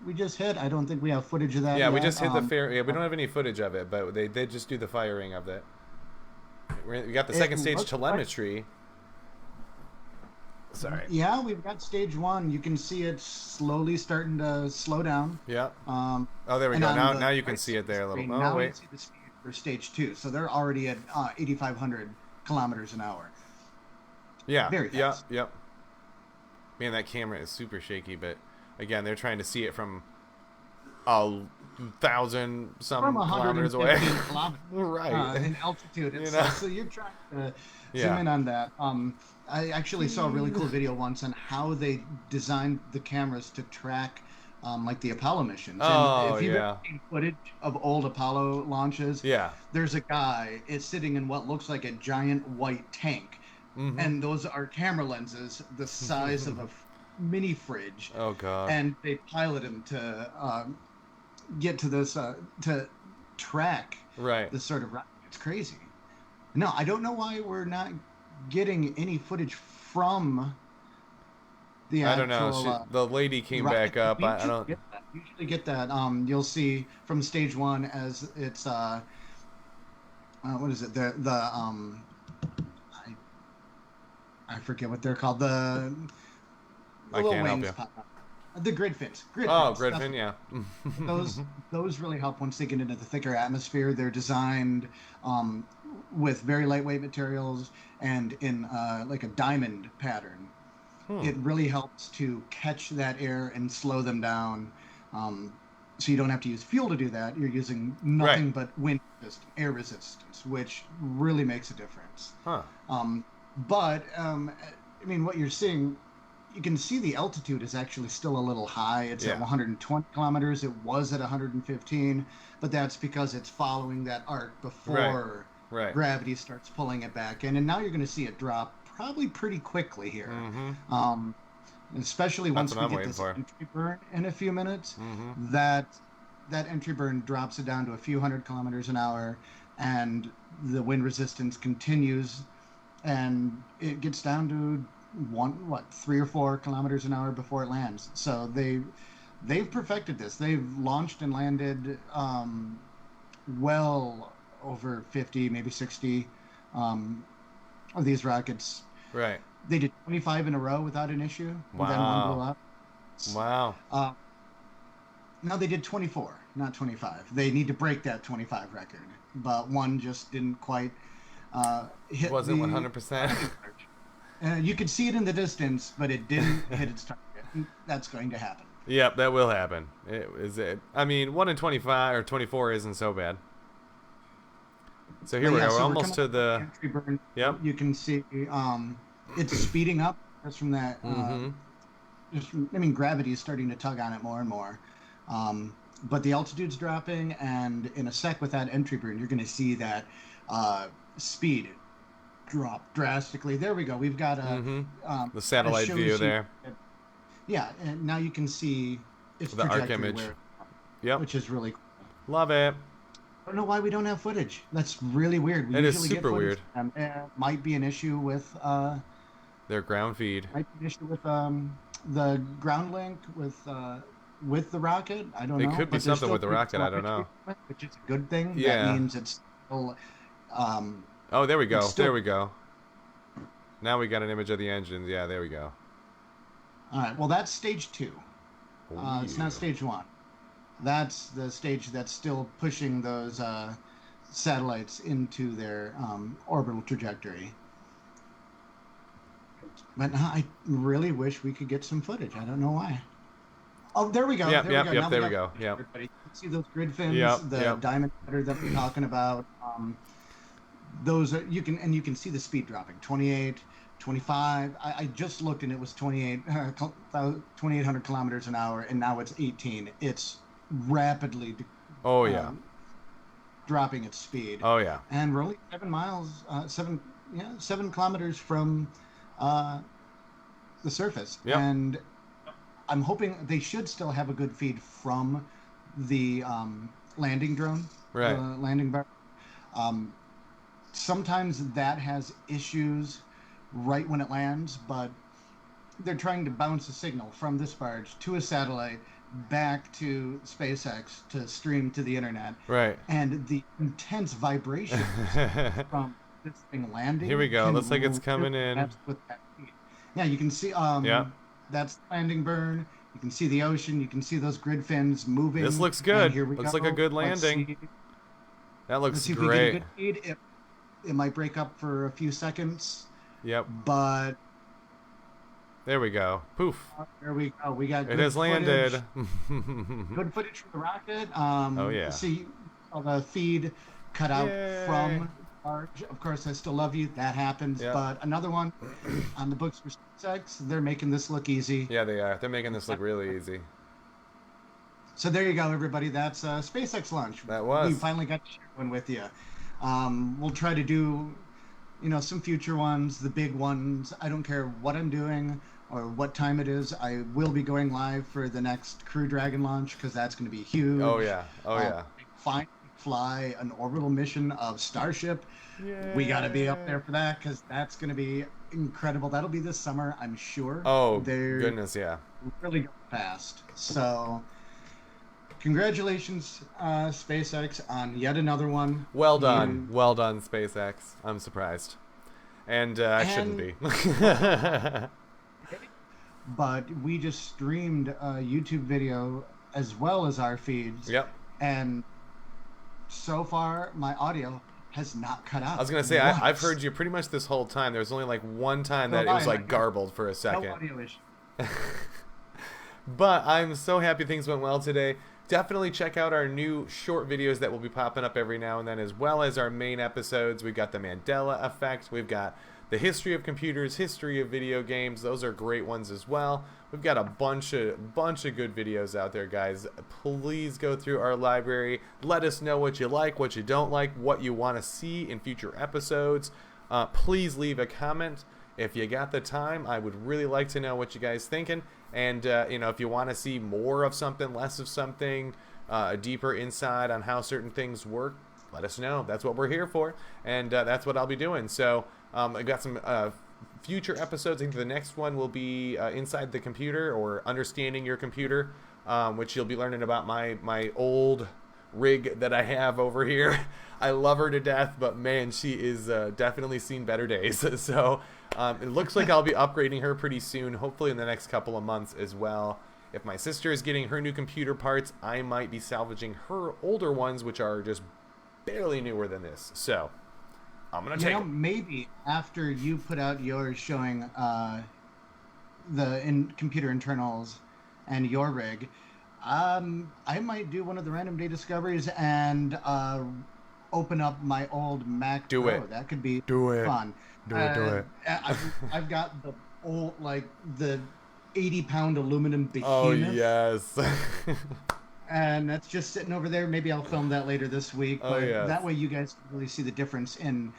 We just hit. I don't think we have footage of that. Yeah, yet. we just hit the fair. Yeah, we don't have any footage of it, but they did just do the firing of it. We got the second stage telemetry. Sorry. Yeah, we've got stage one. You can see it slowly starting to slow down. Yeah. Oh, there we go. Now you can see it there a little. Oh, now wait. you see the speed for stage two. So they're already at 8,500 kilometers an hour. Yeah. Very fast. Yep. Man, that camera is super shaky, but again, they're trying to see it from 1,000 some kilometers away. Right. In altitude. So you're trying to Yeah. zoom in on that. I actually saw a really cool video once on how they designed the cameras to track like the Apollo missions. Oh, and if you've ever seen footage of old Apollo launches, there's a guy sitting in what looks like a giant white tank. Mm-hmm. And those are camera lenses the size of a mini fridge. Oh, God. And they pilot him to get to this, to track this sort of rocket. It's crazy. No, I don't know why we're not getting any footage from the actual... I don't know. The lady came back up. I don't... Usually get that. You'll see from stage one as it's... what is it? I forget what they're called. The little wings pop up. The grid fins. Grid fin, yeah. those really help once they get into the thicker atmosphere. They're designed with very lightweight materials and in like a diamond pattern. It really helps to catch that air and slow them down. So you don't have to use fuel to do that. You're using nothing but wind resistance, air resistance, which really makes a difference. But, I mean, what you're seeing, you can see the altitude is actually still a little high. It's at 120 kilometers. It was at 115, but that's because it's following that arc before gravity starts pulling it back in. And now you're going to see it drop probably pretty quickly here. Especially once we get this entry burn in a few minutes. That entry burn drops it down to a few hundred kilometers an hour, and the wind resistance continues. And it gets down to 3 or 4 kilometers an hour before it lands. So they've perfected this. They've launched and landed well over 50, maybe 60 of these rockets. Right. They did 25 in a row without an issue. Wow. And then one blew up. Wow. Now they did 24, not 25. They need to break that 25 record, but one just didn't quite hit Wasn't the 100%. You could see it in the distance, but it didn't hit its target. That's going to happen. Yep, that will happen. I mean, 1 in 25 or 24 isn't so bad. So here we go. We're almost to the entry burn. Yep. You can see it's speeding up just from that. Gravity is starting to tug on it more and more. But the altitude's dropping, and in a sec with that entry burn, you're going to see that speed drop drastically. There we go. We've got the satellite view there. Yeah, and now you can see its the arc image. Yep. Which is really cool. Love it. I don't know why we don't have footage. That's really weird. It is super weird. It might be an issue with their ground feed. Might be an issue with the ground link with the rocket. I don't know. It could be something with the rocket. I don't know. Which is a good thing. Yeah. That means it's still. Oh, there we go. There we go. Now we got an image of the engines. Yeah, there we go. All right. Well, that's stage 2. It's not stage 1. That's the stage that's still pushing those satellites into their orbital trajectory. But I really wish we could get some footage. I don't know why. Oh, there we go. Yep, there we go. There we go. Yep. Everybody. You can see those grid fins, the yep. diamond cutter that we're talking about. Those are, you can see the speed dropping. 28, 25. I just looked and it was 2,800 kilometers an hour, and now it's 18. It's rapidly dropping its speed. Oh yeah. And we're only 7 kilometers from the surface. Yep. And I'm hoping they should still have a good feed from the landing drone, right? Landing bar. Sometimes that has issues right when it lands, but they're trying to bounce a signal from this barge to a satellite back to SpaceX to stream to the internet. Right. And the intense vibrations from this thing landing. Here we go. Looks like it's coming in. With that feed. Yeah, you can see. That's the landing burn. You can see the ocean. You can see those grid fins moving. This looks good. Here we looks go. like a good landing. That looks Let's see great. If we get a good feed. It might break up for a few seconds. Yep. But there we go. Poof. There we go. We got. It has landed. Good footage from the rocket. Oh yeah. See the feed cut out from barge. Of course, I still love you. That happens. Yep. But another one on the books for SpaceX. They're making this look easy. Yeah, they are. They're making this look really easy. So there you go, everybody. That's SpaceX Launch. That was. We finally got to share one with you. We'll try to do, some future ones, the big ones. I don't care what I'm doing or what time it is. I will be going live for the next Crew Dragon launch because that's going to be huge. Oh yeah. Oh yeah. Finally fly an orbital mission of Starship. Yay. We got to be up there for that because that's going to be incredible. That'll be this summer, I'm sure. Oh, they're goodness, yeah. Really going fast. So, congratulations, SpaceX, on yet another one. Well done. Well done, SpaceX. I'm surprised. And I shouldn't be. But we just streamed a YouTube video as well as our feeds. Yep. And so far, my audio has not cut out. I was going to say, I've heard you pretty much this whole time. There was only like one time that it was like garbled for a second. No audio issue. But I'm so happy things went well today. Definitely check out our new short videos that will be popping up every now and then, as well as our main episodes. We've got the Mandela Effect. We've got the history of computers, history of video games. Those are great ones as well. We've got a bunch of good videos out there, guys. Please go through our library. Let us know what you like, what you don't like, what you want to see in future episodes. Please leave a comment. If you got the time, I would really like to know what you guys thinking. And, if you want to see more of something, less of something, a deeper insight on how certain things work, let us know. That's what we're here for. And that's what I'll be doing. So I got some future episodes. I think the next one will be Inside the Computer, or Understanding Your Computer, which you'll be learning about my old rig that I have over here. I love her to death, but man, she is definitely seen better days. So it looks like I'll be upgrading her pretty soon, hopefully in the next couple of months as well. If my sister is getting her new computer parts, I might be salvaging her older ones, which are just barely newer than this. So I'm gonna take them. Maybe after you put out yours showing computer internals and your rig, I might do one of the random day discoveries and open up my old Mac Do Pro. it. That could be Do fun. Do it. I've got the old, like the 80-pound aluminum behemoth. Oh yes. And that's just sitting over there. Maybe I'll film that later this week. But that way you guys can really see the difference in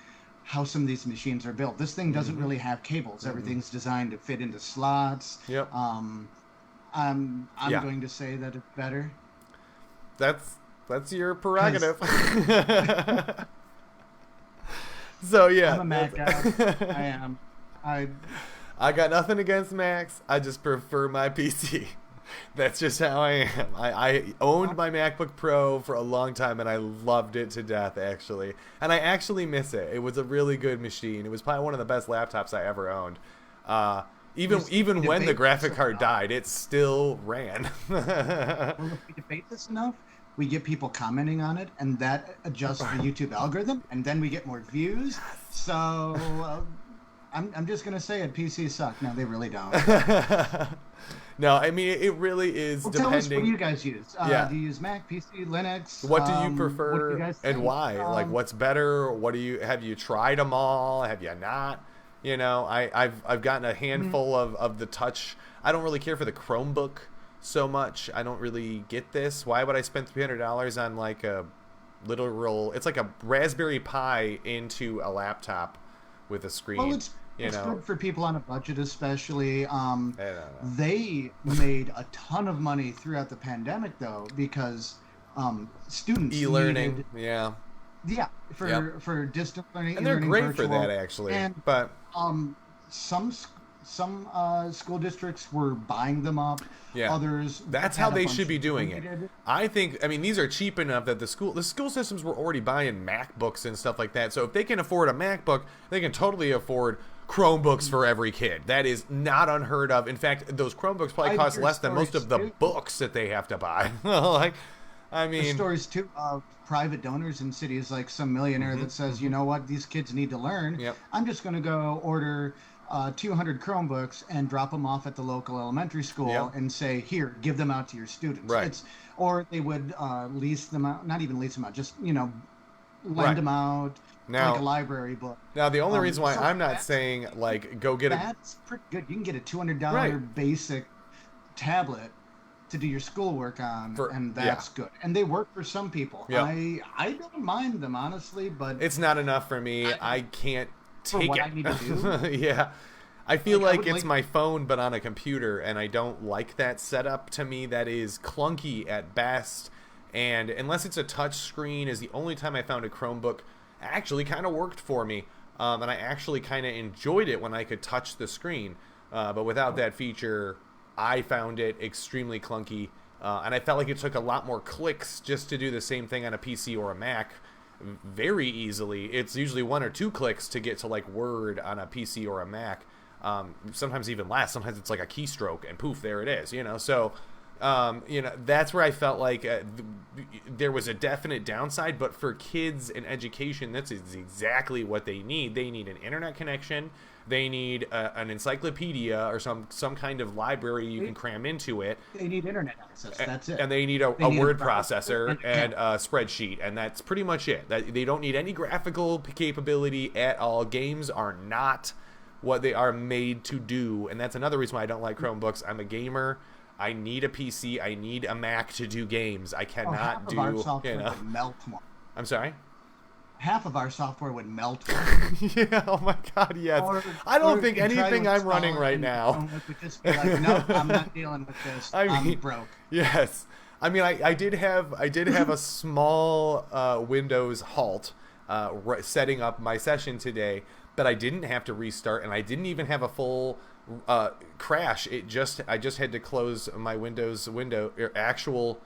how some of these machines are built. This thing doesn't really have cables. Everything's designed to fit into slots. Yep. I'm going to say that it's better. That's your prerogative. So yeah, I'm a Mac guy. I am. I got nothing against Macs. I just prefer my PC. That's just how I am. I owned my MacBook Pro for a long time, and I loved it to death, actually. And I actually miss it. It was a really good machine. It was probably one of the best laptops I ever owned. Even when the graphic card died, it still ran. Well, if we debate this enough, we get people commenting on it, and that adjusts the YouTube algorithm, and then we get more views. So I'm just going to say it, PCs suck. No, they really don't. No, I mean, it really is depending. Tell us what do you guys use. Do you use Mac, PC, Linux? What do you prefer, and why? Like, what's better? Have you tried them all? Have you not? You know, I've gotten a handful of the touch. I don't really care for the Chromebook so much. I don't really get this. Why would I spend $300 on like a literal? It's like a Raspberry Pi into a laptop with a screen. Well, it's good for people on a budget, especially. They made a ton of money throughout the pandemic, though, because students e-learning, for distant learning, and they're great for that, actually. But some school districts were buying them up. Yeah, others. That's how they should be doing it. I think. I mean, these are cheap enough that the school systems were already buying MacBooks and stuff like that. So if they can afford a MacBook, they can totally afford Chromebooks for every kid. That is not unheard of. In fact, those Chromebooks probably cost less than most of the books that they have to buy. Like, I mean, there's stories too of private donors in cities, like some millionaire that says, you know what, these kids need to learn. Yep. I'm just going to go order 200 Chromebooks and drop them off at the local elementary school and say, here, give them out to your students. Right. Or they would lease them out, not even lease them out, just, lend them out. Now, like a library book. Now, the only reason why I'm not saying, like, go get that's pretty good. You can get a $200 basic tablet to do your schoolwork on, and that's good. And they work for some people. Yep. I don't mind them, honestly, but it's not enough for me. I can't take for what it. I need to do. Yeah. I feel like it's my phone, but on a computer, and I don't like that setup. To me, that is clunky at best. And unless it's a touch screen, is the only time I found a Chromebook actually kind of worked for me, and I actually kind of enjoyed it when I could touch the screen, but without that feature I found it extremely clunky, and I felt like it took a lot more clicks just to do the same thing on a PC or a Mac very easily. It's usually 1 or 2 clicks to get to like Word on a PC or a Mac, sometimes even less. Sometimes it's like a keystroke and poof, there it is, so that's where I felt like there was a definite downside. But for kids and education, that's exactly what they need. They need an internet connection. They need an encyclopedia or some kind of library you can cram into it. They need internet access. That's it. And they need a word processor and a spreadsheet, and that's pretty much it. They don't need any graphical capability at all. Games are not what they are made to do, and that's another reason why I don't like Chromebooks. I'm a gamer. I need a PC. I need a Mac to do games. I cannot do. Our software would melt one. I'm sorry. Half of our software would melt one. Yeah. Oh my God. Yes. I don't think anything I'm running right now. Would just be like, no, I'm not dealing with this. I'm broke. Yes. I mean, I did have a small Windows halt setting up my session today, but I didn't have to restart, and I didn't even have a full crash. I just had to close my actual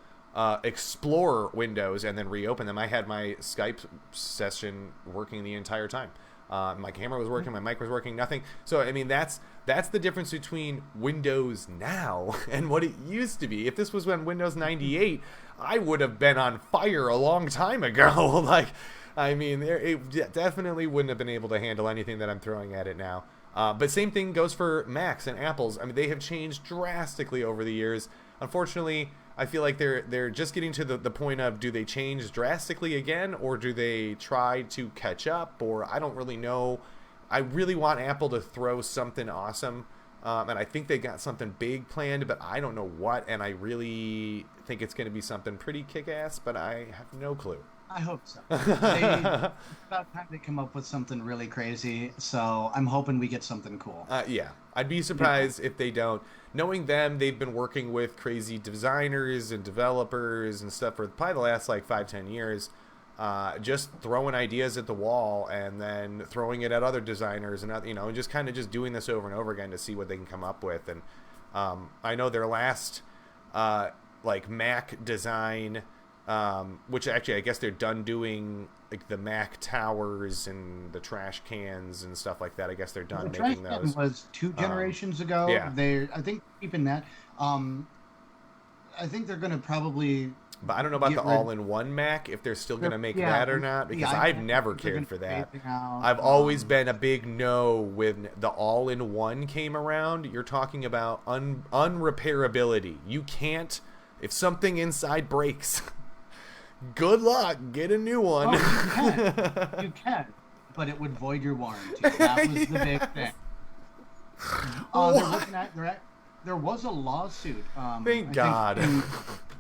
Explorer windows and then reopen them. I had my Skype session working the entire time. My camera was working, my mic was working, nothing. So I mean, that's the difference between Windows now and what it used to be. If this was when Windows 98, I would have been on fire a long time ago. Like, I mean, it definitely wouldn't have been able to handle anything that I'm throwing at it now. But same thing goes for Macs and Apples. I mean, they have changed drastically over the years. Unfortunately, I feel like they're just getting to the point of, do they change drastically again, or do they try to catch up, or I don't really know. I really want Apple to throw something awesome, and I think they got something big planned, but I don't know what, and I really think it's going to be something pretty kick-ass, but I have no clue. I hope so. It's about time they come up with something really crazy, so I'm hoping we get something cool. Yeah, I'd be surprised if they don't. Knowing them, they've been working with crazy designers and developers and stuff for probably the last like 5-10 years, just throwing ideas at the wall and then throwing it at other designers and just kind of just doing this over and over again to see what they can come up with. And I know their last like Mac design, which actually I guess they're done doing, like the Mac towers and the trash cans and stuff like that. I guess they're done making those. The trash can was 2 generations ago. Yeah. I think keeping that. I think they're going to probably. But I don't know about the all-in-one Mac, if they're still going to make that or not, because I've never cared for that. I've always been a big no when the all-in-one came around. You're talking about unrepairability. You can't, if something inside breaks, good luck, get a new one. Oh, you can, but it would void your warranty. That was the big thing. There was a lawsuit. Thank God. In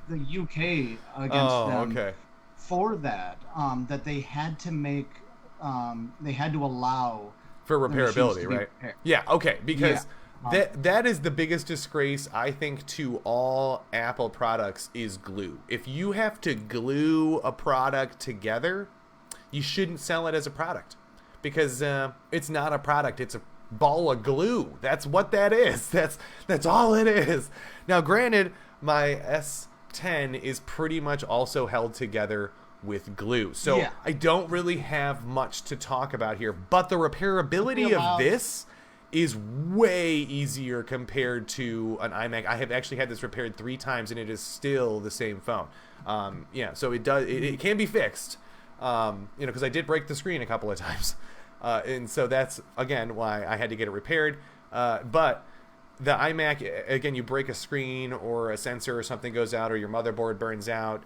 the UK against them for that. That they had to make. They had to allow for repairability, right? Yeah. Okay. Because that is the biggest disgrace, I think, to all Apple products is glue. If you have to glue a product together, you shouldn't sell it as a product, because it's not a product. It's a ball of glue. That's what that is. That's all it is. Now, granted, my S10 is pretty much also held together with glue, so I don't really have much to talk about here, but the repairability of this is way easier compared to an iMac. I have actually had this repaired 3 times and it is still the same phone. So it can be fixed, because I did break the screen a couple of times. And so that's, again, why I had to get it repaired. But the iMac, again, you break a screen or a sensor or something goes out or your motherboard burns out.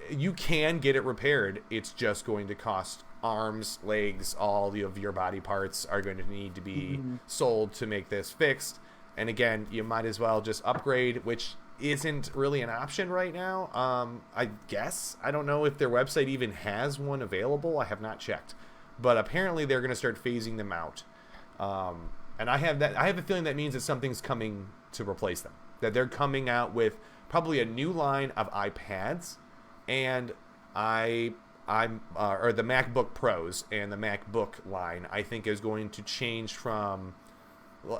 You can get it repaired. It's just going to cost arms, legs, all of your body parts are going to need to be sold to make this fixed. And again, you might as well just upgrade, which isn't really an option right now. I guess. I don't know if their website even has one available. I have not checked. But apparently they're going to start phasing them out. And I have a feeling that means that something's coming to replace them. That they're coming out with probably a new line of iPads and or the MacBook Pros and the MacBook line, I think, is going to change from.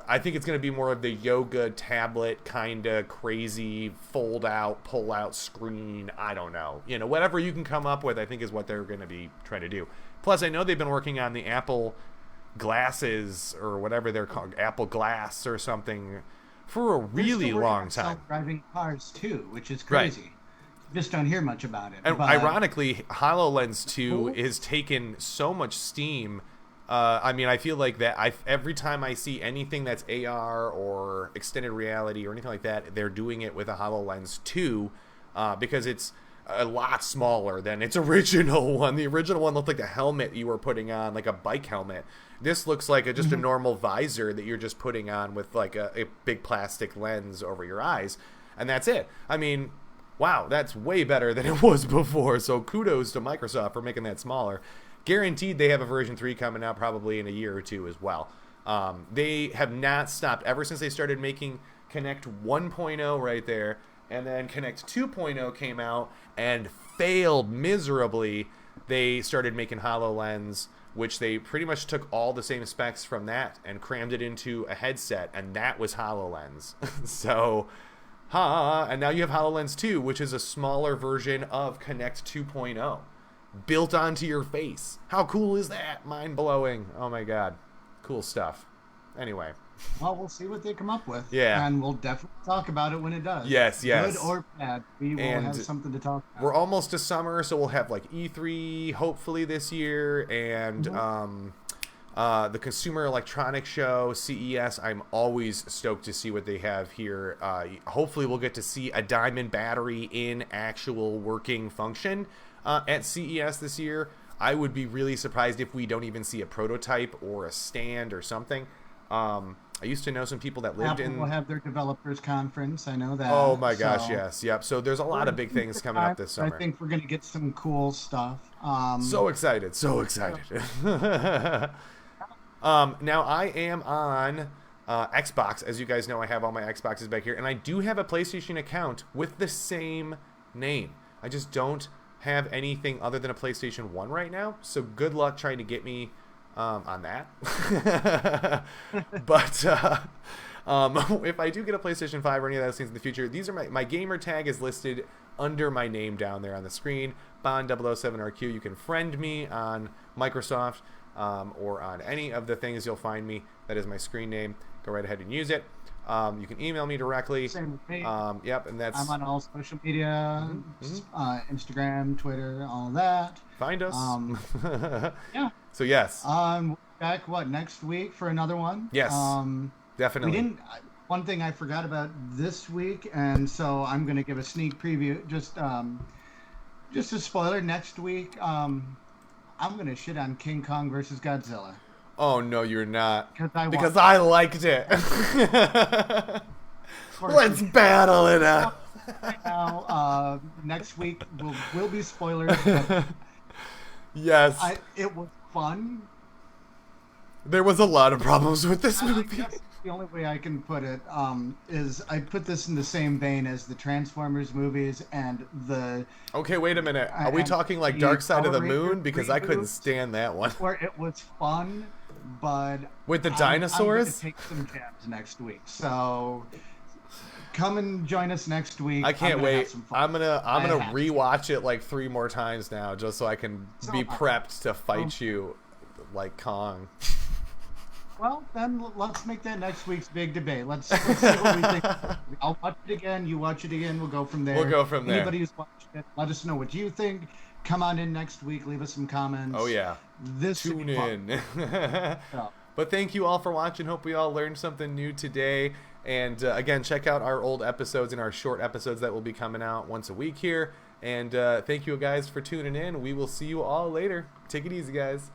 I think it's going to be more of the yoga tablet kind of crazy fold out, pull out screen. I don't know. Whatever you can come up with, I think is what they're going to be trying to do. Plus, I know they've been working on the Apple glasses or whatever they're called, Apple Glass or something, for a really long time. Self-driving cars too, which is crazy. Right. Just don't hear much about it. And ironically, HoloLens 2 is taken so much steam. I feel like that every time I see anything that's AR or extended reality or anything like that, they're doing it with a HoloLens 2 because it's a lot smaller than its original one. The original one looked like a helmet you were putting on, like a bike helmet. This looks like just a normal visor that you're just putting on with like a big plastic lens over your eyes, and that's it. I mean, wow, that's way better than it was before. So kudos to Microsoft for making that smaller. Guaranteed they have a version 3 coming out probably in a year or two as well. They have not stopped ever since they started making Connect 1.0 right there, and then Connect 2.0 came out and failed miserably. They started making HoloLens, which they pretty much took all the same specs from that and crammed it into a headset, and that was HoloLens. So, and now you have HoloLens 2, which is a smaller version of Connect 2.0. Built onto your face. How cool is that? Mind-blowing. Oh my god. Cool stuff. Anyway. Well, we'll see what they come up with. Yeah. And we'll definitely talk about it when it does. Yes, yes. Good or bad, we will And have something to talk about. we're almost to summer, so we'll have like E3 hopefully this year, and the Consumer Electronics Show, CES. I'm always stoked to see what they have here. Hopefully we'll get to see a diamond battery in actual working function at CES this year. I would be really surprised if we don't even see a prototype or a stand or something. I used to know some people that lived Apple will have their developers conference. I know that. Oh my gosh, yes, yep. So there's a lot of big things coming up this summer. I think we're going to get some cool stuff. So excited, so excited. Now I am on Xbox. As you guys know, I have all my Xboxes back here, and I do have a PlayStation account with the same name. I just don't have anything other than a PlayStation 1 right now, so good luck trying to get me on that. But if I do get a PlayStation 5 or any of those things in the future, these are my gamer tag is listed under my name down there on the screen, Bond007RQ. You can friend me on Microsoft or on any of the things you'll find me. That is my screen name. Go right ahead and use it. You can email me directly. Same with me. Yep, and that's... I'm on all social media, Instagram, Twitter, all that. Find us. Yeah. So yes. Back next week for another one? Yes. Definitely. We didn't. One thing I forgot about this week, and so I'm going to give a sneak preview. Just a spoiler. Next week, I'm going to shit on King Kong versus Godzilla. Oh no, you're not. Because I liked it. Let's battle it out. Right now, next week will be spoilers. But yes. It was fun. There was a lot of problems with this movie. I guess the only way I can put it is I put this in the same vein as the Transformers movies and the... Okay, wait a minute. Are we talking like Dark Side of the Moon? Because I couldn't stand that one. Where it was fun, but... With the dinosaurs? I'm going to take some jabs next week. So come and join us next week. I can't wait. I'm gonna rewatch it like 3 more times now just so I can be prepped to fight you like Kong. Well, then let's make that next week's big debate. Let's see what we think. I'll watch it again. You watch it again. We'll go from there. Anybody who's watched it, let us know what you think. Come on in next week. Leave us some comments. Oh, yeah. Tune in. But thank you all for watching. Hope we all learned something new today. And again, check out our old episodes and our short episodes that will be coming out once a week here. And thank you guys for tuning in. We will see you all later. Take it easy, guys.